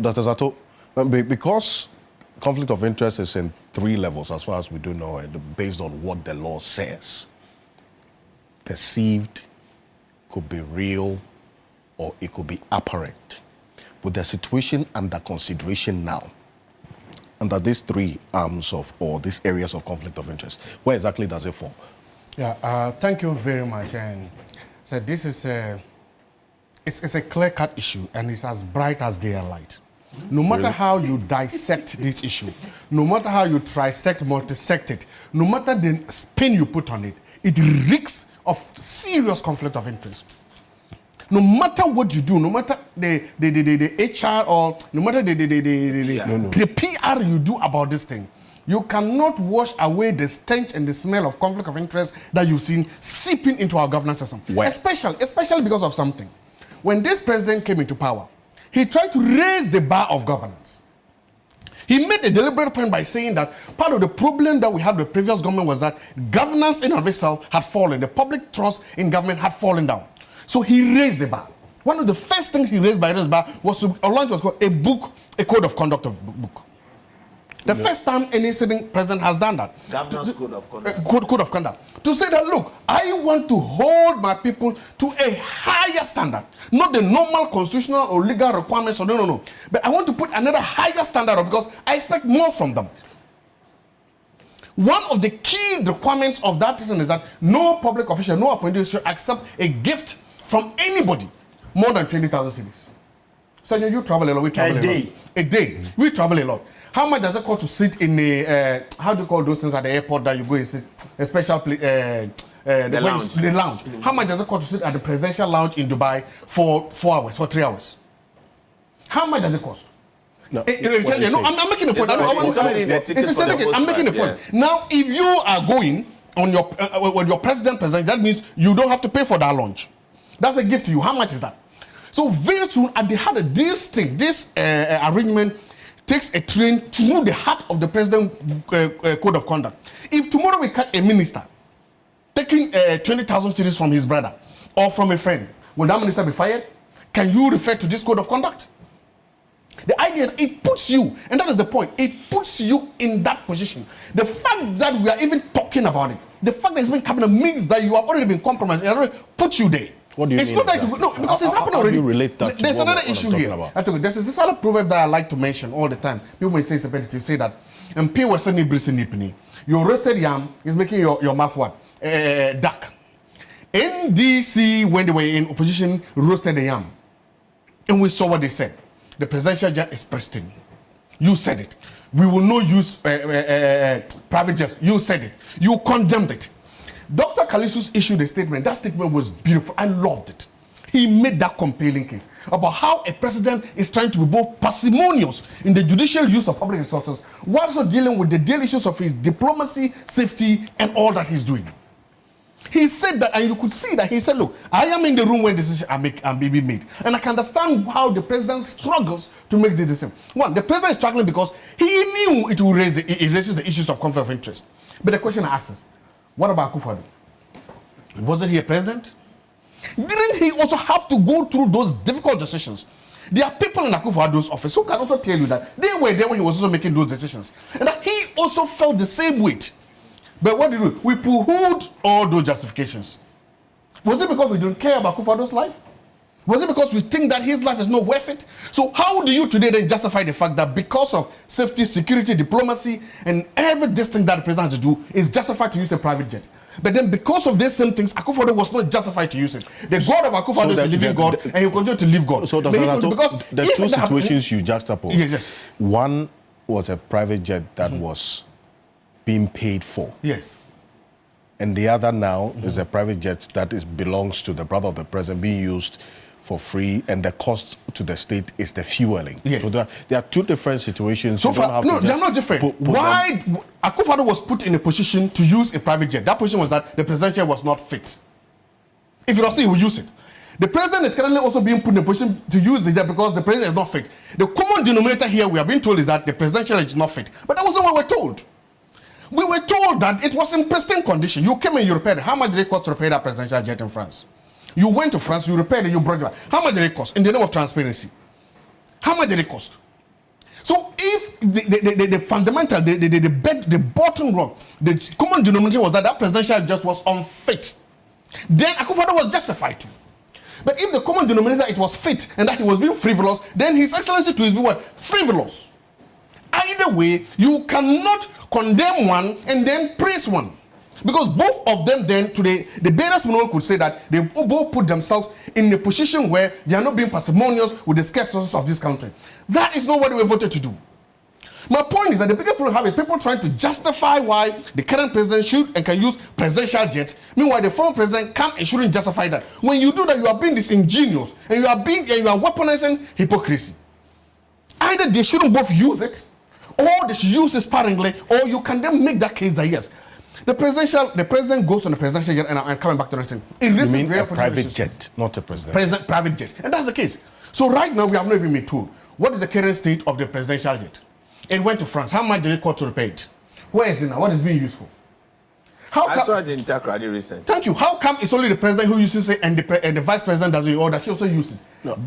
Dr. Zaato, because conflict of interest is in 3 levels as far as we do know it, based on what the law says. Perceived, could be real, or it could be apparent. With the situation under consideration now, under these 3 arms of, or these areas of conflict of interest, where exactly does it fall? Yeah, thank you very much. And so this is it's a clear-cut issue, and it's as bright as daylight. No matter how you dissect this issue, no matter how you trisect, multisect it, no matter the spin you put on it, it reeks of serious conflict of interest. No matter what you do, no matter the HR or no matter the PR you do about this thing, you cannot wash away the stench and the smell of conflict of interest that you've seen seeping into our governance system. Especially because of something. When this president came into power, he tried to raise the bar of governance. He made a deliberate point by saying that part of the problem that we had with the previous government was that governance in and of itself had fallen. The public trust in government had fallen down. So he raised the bar. One of the first things he raised by the bar was to launch what's called a book, a code of conduct of book. The first time any sitting president has done that. Governance code of conduct. Code of conduct. To say that, look, I want to hold my people to a higher standard. Not the normal constitutional or legal requirements. Or no. But I want to put another higher standard up because I expect more from them. One of the key requirements of that is that no public official, no appointee should accept a gift from anybody more than 20,000 cedis. So you travel a lot, we travel a lot. A day. We travel a lot. How much does it cost to sit in a, how do you call those things at the airport that you go and sit, a special place, the lounge. The lounge. Mm-hmm. How much does it cost to sit at the presidential lounge in Dubai for 4 hours, for 3 hours? How much does it cost? No, I'm making a point. I'm making a point. Now, if you are going on your with your president, that means you don't have to pay for that lunch. That's a gift to you. How much is that? So very soon, at the heart of this thing, this arrangement takes a train through the heart of the president code of conduct. If tomorrow we catch a minister taking 20,000 cedis from his brother or from a friend, will that minister be fired? Can you refer to this code of conduct? The idea, it puts you, and that is the point, it puts you in that position. The fact that we are even talking about it, the fact that it's been cabinet means that you have already been compromised, it already puts you there. What do you mean? No, because it's happened already. How do you relate that to There's what another I'm issue talking here. about? There's this other proverb that I like to mention all the time. People may say it's repetitive, say that, and pay was sending nipini. Your roasted yam is making your mouth what? Dark. NDC, when they were in opposition, roasted the yam. And we saw what they said. The presidential jet is pristine. You said it. We will not use private jets. You said it. You condemned it. Dr. Kalisus issued a statement. That statement was beautiful. I loved it. He made that compelling case about how a president is trying to be both parsimonious in the judicial use of public resources while also dealing with the daily issues of his diplomacy, safety, and all that he's doing. He said that, and you could see that he said, look, I am in the room when decisions are being made. And I can understand how the president struggles to make this decision. One, the president is struggling because he knew it will raise it raises the issues of conflict of interest. But the question I ask is, what about Akufo-Addo? Wasn't he a president? Didn't he also have to go through those difficult decisions? There are people in Akufo-Addo's office who can also tell you that they were there when he was also making those decisions. And that he also felt the same weight. But what did we do? We poo-hooed all those justifications. Was it because we don't care about Akufo-Addo's life? Was it because we think that his life is not worth it? So how do you today then justify the fact that because of safety, security, diplomacy, and every this thing that the president has to do is justified to use a private jet? But then because of these same things, Akufo-Addo was not justified to use it. The God of Akufo-Addo is a living God, and he will continue to live God. So because the two situations you juxtapose, yes. One was a private jet that was being paid for. Yes. And the other now is a private jet that belongs to the brother of the president being used for free, and the cost to the state is the fueling. Yes. So there are two different situations. So far, no, they're not different. Why Akufo-Addo was put in a position to use a private jet? That position was that the presidential was not fit. If it was, he would use it. The president is currently also being put in a position to use the jet because the president is not fit. The common denominator here we are being told is that the presidential is not fit. But that wasn't what we were told. We were told that it was in pristine condition. You came and you repaired it. How much did it cost to repair that presidential jet in France? You went to France, you repaired it, you brought it back. How much did it cost? In the name of transparency. How much did it cost? So if the fundamental, the bottom rock, the common denominator was that presidential jet was unfit, then Akufo-Addo was justified to. But if the common denominator it was fit and that he was being frivolous, then His Excellency too is being what? Frivolous. Either way, you cannot condemn one and then praise one. Because both of them then today, the Bearers Minimum could say that they both put themselves in a position where they are not being parsimonious with the scarce resources of this country. That is not what they were voted to do. My point is that the biggest problem we have is people trying to justify why the current president should and can use presidential jets. Meanwhile, the former president can't and shouldn't justify that. When you do that, you are being disingenuous and you are weaponizing hypocrisy. Either they shouldn't both use it, or they should use it sparingly, or you can then make that case that yes. The president goes on a presidential jet, and I'm coming back to the next thing. It you mean a private jet, not a president? Private jet. And that's the case. So right now, we have not even been told what is the current state of the presidential jet. It went to France. How much did it cost to repay it? Where is it now? What is being used for? I saw it in Takrady recently. Thank you. How come it's only the president who uses it and the vice president doesn't, or does she also use it? No,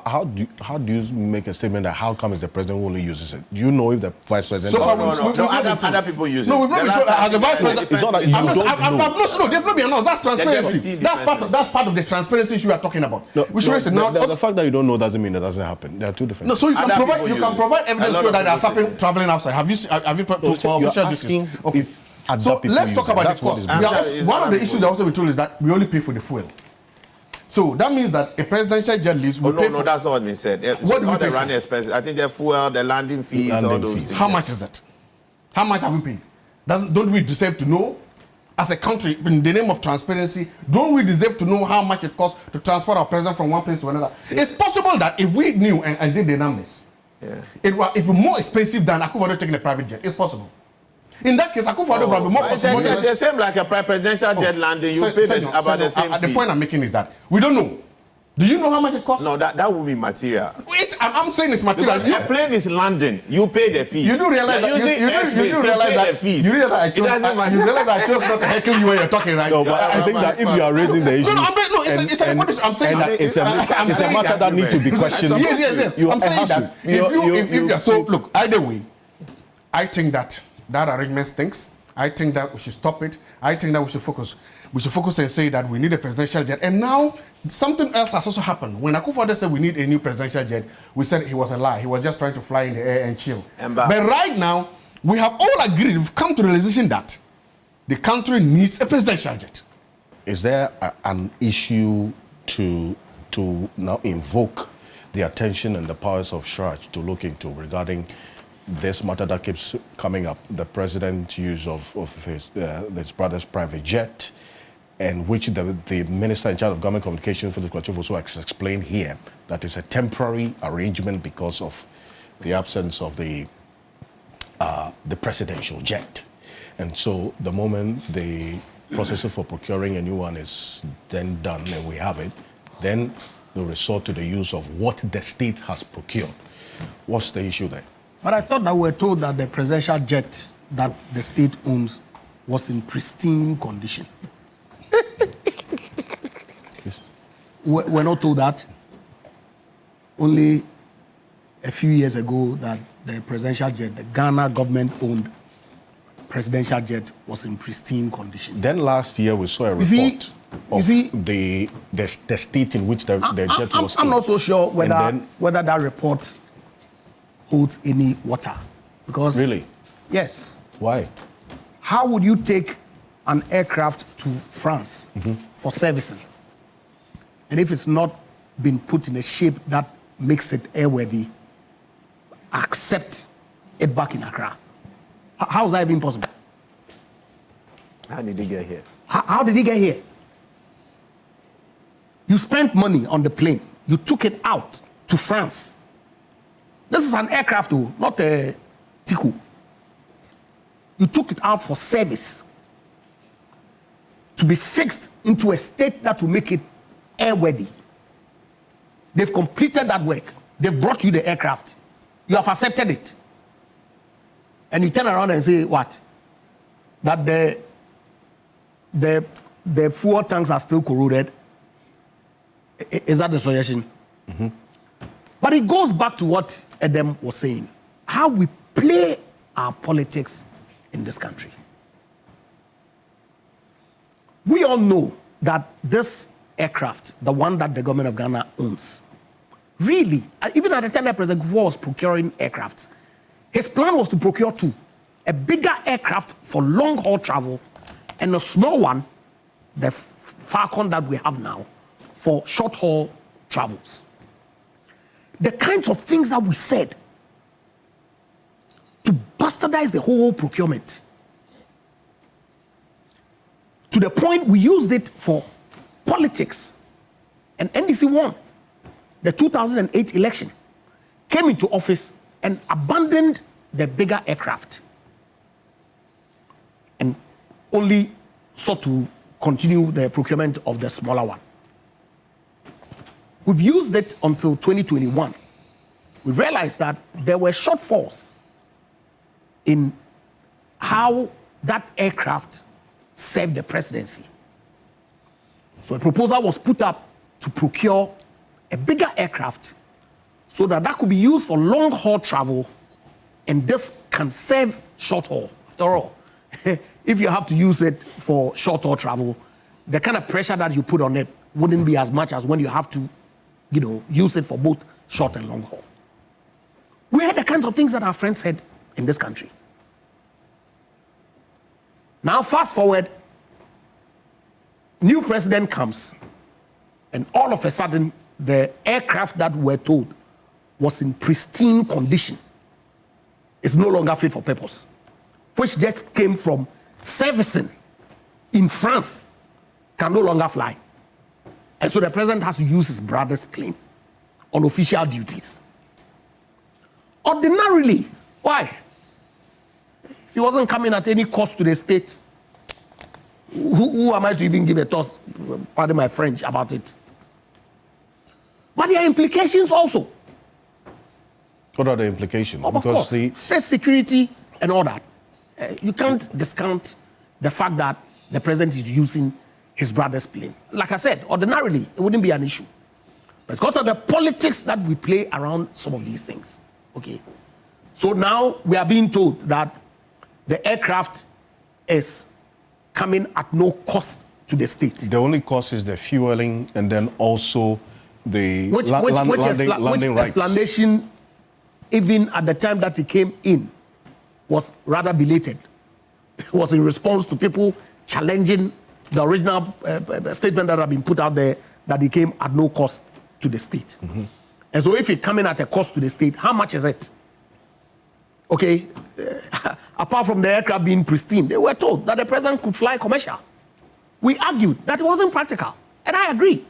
how do you make a statement that how come it's the president who only uses it? Do you know if the vice president? So far, other people use it. No, we've not been told as the vice president. It's not that you don't know. No, they've not been announced. That's transparency. That's part of the transparency issue we are talking about. We should raise it now. The fact that you don't know doesn't mean it doesn't happen. There are two different. No, so you can provide evidence show that they are suffering traveling outside. Have you for official discussion? Okay. So let's talk about the cost. One of the issues that also been told is that we only pay for the fuel. So that means that a presidential jet leaves. No, that's not what we said. What do we all pay the running expenses? I think the fuel, the landing fees, all those things. How much is that? How much have we paid? Don't we deserve to know? As a country, in the name of transparency, don't we deserve to know how much it costs to transport our president from one place to another? It's possible that if we knew and did the numbers, it would be more expensive than Akufo-Addo taking a private jet. It's possible. In that case, Akufo-Addo would be more possible. It's the same like a presidential jet landing. You pay about the same The point I'm making is that we don't know. Do you know how much it costs? No, that would be material. Wait, I'm saying it's material. Because the plane is landing. You pay the fees. You do realize that you do realize that I chose not to heckle you when you're talking, right? No, but I think that if you are raising the issue, I'm saying that it's a matter that needs to be questioned. Yes. I'm saying that if so look, either way, I think that arrangement stinks. I think that we should stop it. I think that we should focus. We should focus and say that we need a presidential jet. And now something else has also happened. When Akufo-Addo said we need a new presidential jet, we said he was a lie. He was just trying to fly in the air and chill. But right now, we have all agreed, we've come to the realization that the country needs a presidential jet. Is there an issue to now invoke the attention and the powers of Shraj to look into regarding this matter that keeps coming up, the president's use of his brother's private jet, and which the minister in charge of government communications for the Kwachu also explained here that it's a temporary arrangement because of the absence of the presidential jet. And so the moment the process for procuring a new one is then done and we have it, then we resort to the use of what the state has procured. What's the issue there? But I thought that we were told that the presidential jet that the state owns was in pristine condition. We're not told that. Only a few years ago that the presidential jet, the Ghana government-owned presidential jet, was in pristine condition. Then last year we saw a report of the state in which the jet was in. I'm not so sure whether that report holds any water. Because really? Yes. Why? How would you take an aircraft to France for servicing? And if it's not been put in a shape that makes it airworthy, accept it back in Accra. How is that even possible? How did he get here? How did he get here? You spent money on the plane. You took it out to France. This is an aircraft, though, not a Tiku. You took it out for service to be fixed into a state that will make it airworthy. They've completed that work. They've brought you the aircraft. You have accepted it. And you turn around and say, what? That the fuel tanks are still corroded. Is that the suggestion? But it goes back to what Edem was saying. how we play our politics in this country. We all know that this aircraft, the one that the government of Ghana owns, really, even at the time that President Kufuor was procuring aircrafts, his plan was to procure two: a bigger aircraft for long-haul travel and a small one, the Falcon that we have now, for short-haul travels. The kinds of things that we said to bastardize the whole procurement, to the point we used it for politics, and NDC won the 2008 election, came into office and abandoned the bigger aircraft and only sought to continue the procurement of the smaller one. We've used it until 2021. We realized that there were shortfalls in how that aircraft served the presidency. So a proposal was put up to procure a bigger aircraft so that that could be used for long-haul travel, and this can serve short-haul. After all, if you have to use it for short-haul travel, the kind of pressure that you put on it wouldn't be as much as when you have to, use it for both short and long-haul. We had the kinds of things that our friends said in this country. Now, fast forward, new president comes, and all of a sudden, the aircraft that we're told was in pristine condition is no longer fit for purpose, which just came from servicing in France, can no longer fly. And so the president has to use his brother's plane on official duties. Ordinarily, why? If he wasn't coming at any cost to the state, who am I to even give a toss, pardon my French, about it? But there are implications also. What are the implications? Of course, state security and all that. You can't discount the fact that the president is using his brother's plane. Like I said, ordinarily, it wouldn't be an issue. But it's because of the politics that we play around some of these things. Okay. So now we are being told that the aircraft is coming at no cost to the state. The only cost is the fueling and then also the landing rights. Explanation, even at the time that it came in, was rather belated. It was in response to people challenging the original statement that had been put out there that it came at no cost to the state. Mm-hmm. And so if it's coming at a cost to the state, how much is it? Okay, apart from the aircraft being pristine, they were told that the president could fly commercial. We argued that it wasn't practical, and I agree.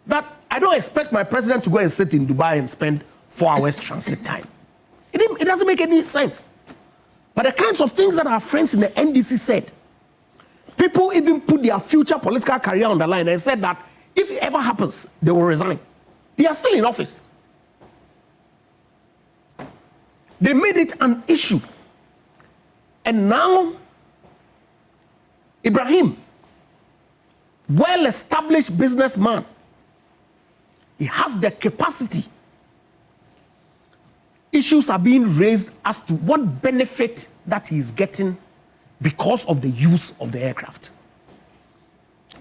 That I don't expect my president to go and sit in Dubai and spend 4 hours transit time. It doesn't make any sense. But the kinds of things that our friends in the NDC said, people even put their future political career on the line and said that if it ever happens, they will resign. They are still in office. They made it an issue. And now, Ibrahim, well-established businessman, he has the capacity. Issues are being raised as to what benefit that he is getting because of the use of the aircraft.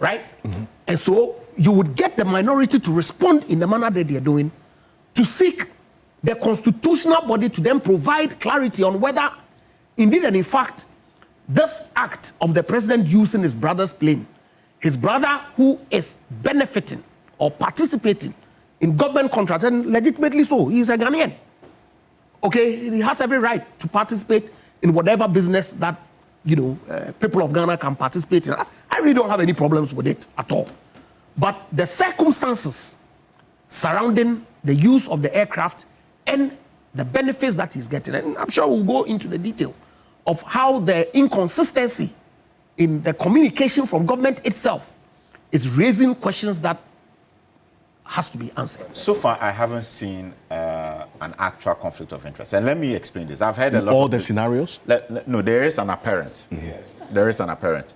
Right? Mm-hmm. And so you would get the minority to respond in the manner that they are doing, to seek the constitutional body to then provide clarity on whether indeed and in fact this act of the president using his brother's plane, his brother who is benefiting or participating in government contracts, and legitimately so, he is a Ghanaian. Okay, he has every right to participate in whatever business that people of Ghana can participate in. I really don't have any problems with it at all. But the circumstances surrounding the use of the aircraft and the benefits that he's getting, and I'm sure we'll go into the detail of how the inconsistency in the communication from government itself is raising questions that has to be answered. So far, I haven't seen an actual conflict of interest. And let me explain this. I've heard a lot all of the scenarios? No, there is an apparent. Mm-hmm. Yes. There is an apparent.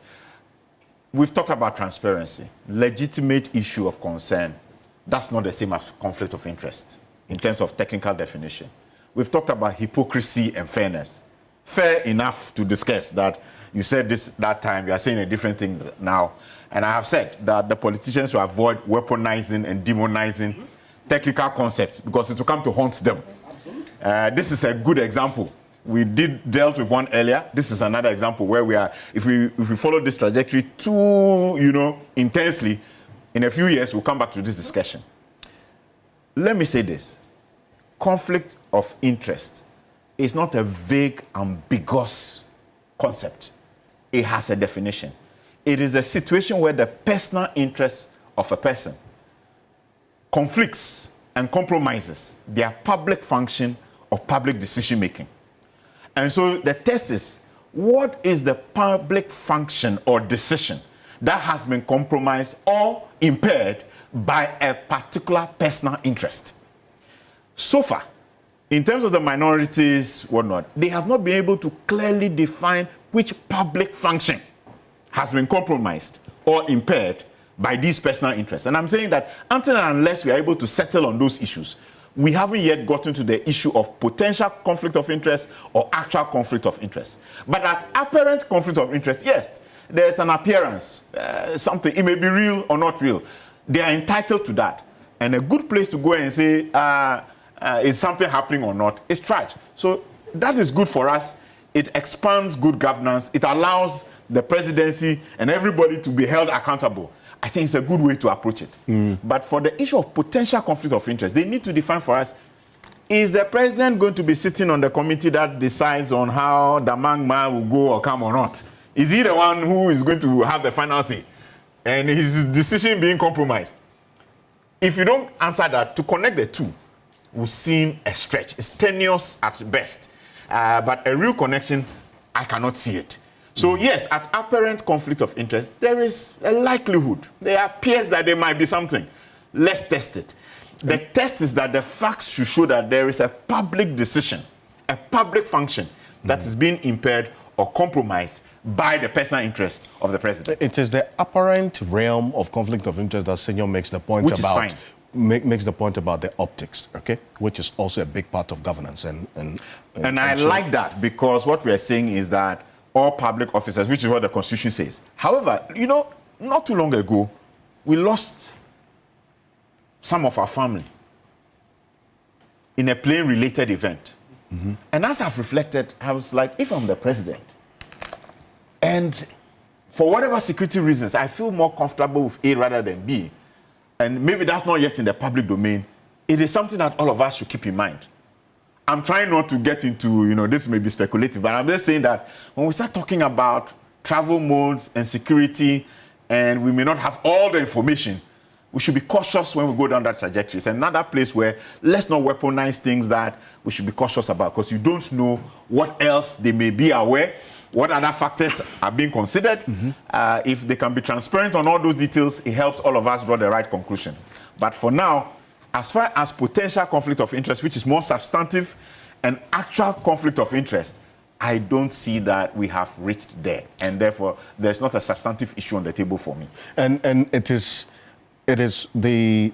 We've talked about transparency, legitimate issue of concern. That's not the same as conflict of interest in terms of technical definition. we've talked about hypocrisy and fairness. Fair enough to discuss that you said this that time, you are saying a different thing now. And I have said that the politicians should avoid weaponizing and demonizing technical concepts because it will come to haunt them. This is a good example. We dealt with one earlier. This is another example where we are, if we follow this trajectory too, intensely, in a few years, we'll come back to this discussion. Let me say this. Conflict of interest is not a vague, ambiguous concept. It has a definition. It is a situation where the personal interest of a person conflicts and compromises their public function or public decision-making. And so the test is, what is the public function or decision that has been compromised or impaired by a particular personal interest? So far, in terms of the minorities, whatnot, they have not been able to clearly define which public function has been compromised or impaired by these personal interests. And I'm saying that until and unless we are able to settle on those issues, we haven't yet gotten to the issue of potential conflict of interest or actual conflict of interest. But at apparent conflict of interest, yes, there's an appearance, something, it may be real or not real. They are entitled to that. And a good place to go and say, is something happening or not, is tried. So that is good for us. It expands good governance. It allows the presidency and everybody to be held accountable. I think it's a good way to approach it. But for the issue of potential conflict of interest, they need to define for us, is the president going to be sitting on the committee that decides on how the Mahama will go or come or not? Is he the one who is going to have the final say? And his decision being compromised? If you don't answer that, to connect the two will seem a stretch. It's tenuous at best. But a real connection, I cannot see it. So yes, at apparent conflict of interest, there is a likelihood. There appears that there might be something. Let's test it. The test is that the facts should show that there is a public decision, a public function that is being impaired or compromised by the personal interest of the president. It is the apparent realm of conflict of interest that Senor makes the point Which about. is fine. Makes the point about the optics, okay, which is also a big part of governance. And I like that, because what we are saying is that all public officers, which is what the Constitution says. However, not too long ago, we lost some of our family in a plane-related event. And as I've reflected, I was like, if I'm the president, and for whatever security reasons, I feel more comfortable with A rather than B, and maybe that's not yet in the public domain, it is something that all of us should keep in mind. I'm trying not to get into, this may be speculative, but I'm just saying that when we start talking about travel modes and security, and we may not have all the information, we should be cautious when we go down that trajectory. It's another place where let's not weaponize things that we should be cautious about, because you don't know what else they may be aware, what other factors are being considered. If they can be transparent on all those details, it helps all of us draw the right conclusion. But for now, as far as potential conflict of interest, which is more substantive, and actual conflict of interest, I don't see that we have reached there. And therefore, there's not a substantive issue on the table for me. And it is the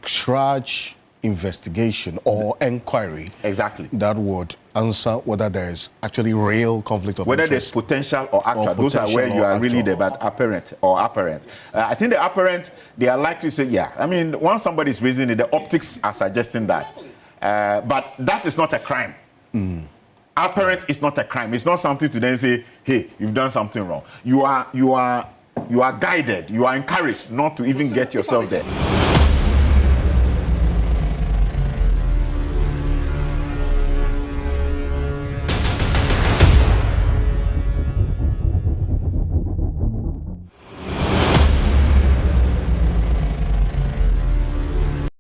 charge investigation or inquiry Exactly. that would answer whether there is actually real conflict of Whether interest. there's potential or actual. Those are where potential you or are really actual. there, but apparent or apparent. I think the apparent, they are likely to say, yeah. I mean, once somebody is raising it, the optics are suggesting that. But that is not a crime. Apparent is not a crime. It's not something to then say, hey, you've done something wrong. You are guided, you are encouraged not to even get yourself there.